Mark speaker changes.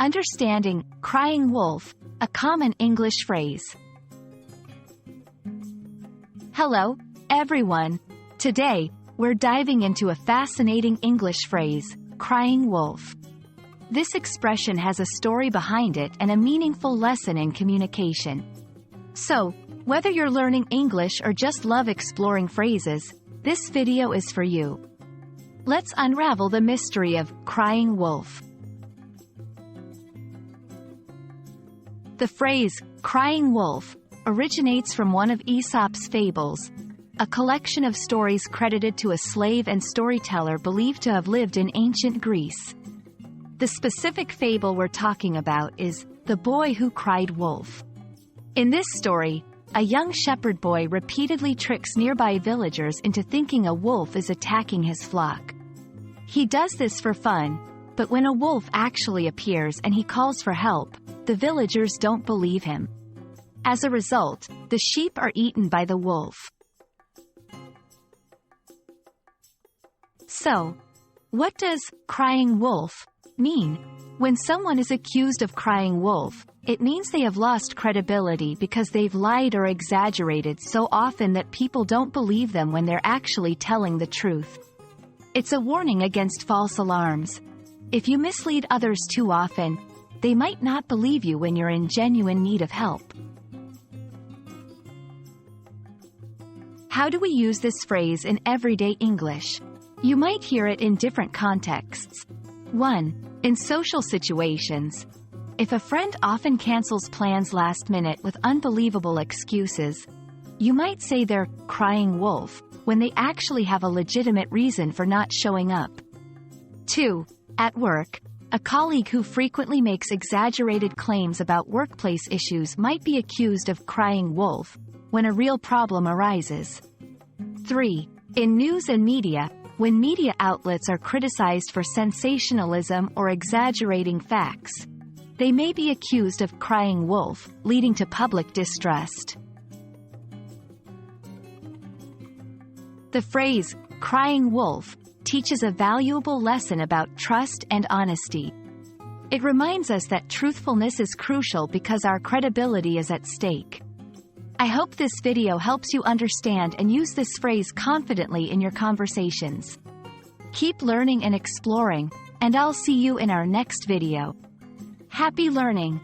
Speaker 1: Understanding crying wolf, a common English phrase. Hello, everyone. Today, we're diving into a fascinating English phrase, crying wolf. This expression has a story behind it and a meaningful lesson in communication. So, whether you're learning English or just love exploring phrases, this video is for you. Let's unravel the mystery of crying wolf. The phrase, crying wolf, originates from one of Aesop's fables, a collection of stories credited to a slave and storyteller believed to have lived in ancient Greece. The specific fable we're talking about is The Boy Who Cried Wolf. In this story, a young shepherd boy repeatedly tricks nearby villagers into thinking a wolf is attacking his flock. He does this for fun, but when a wolf actually appears and he calls for help, the villagers don't believe him. As a result, the sheep are eaten by the wolf. So, what does crying wolf mean? When someone is accused of crying wolf, it means they have lost credibility because they've lied or exaggerated so often that people don't believe them when they're actually telling the truth. It's a warning against false alarms. If you mislead others too often, they might not believe you when you're in genuine need of help. How do we use this phrase in everyday English? You might hear it in different contexts. 1. In social situations. If a friend often cancels plans last minute with unbelievable excuses, you might say they're crying wolf when they actually have a legitimate reason for not showing up. 2. At work. A colleague who frequently makes exaggerated claims about workplace issues might be accused of crying wolf when a real problem arises. 3. In news and media, when media outlets are criticized for sensationalism or exaggerating facts, they may be accused of crying wolf, leading to public distrust. The phrase, crying wolf, teaches a valuable lesson about trust and honesty. It reminds us that truthfulness is crucial because our credibility is at stake. I hope this video helps you understand and use this phrase confidently in your conversations. Keep learning and exploring, and I'll see you in our next video. Happy learning!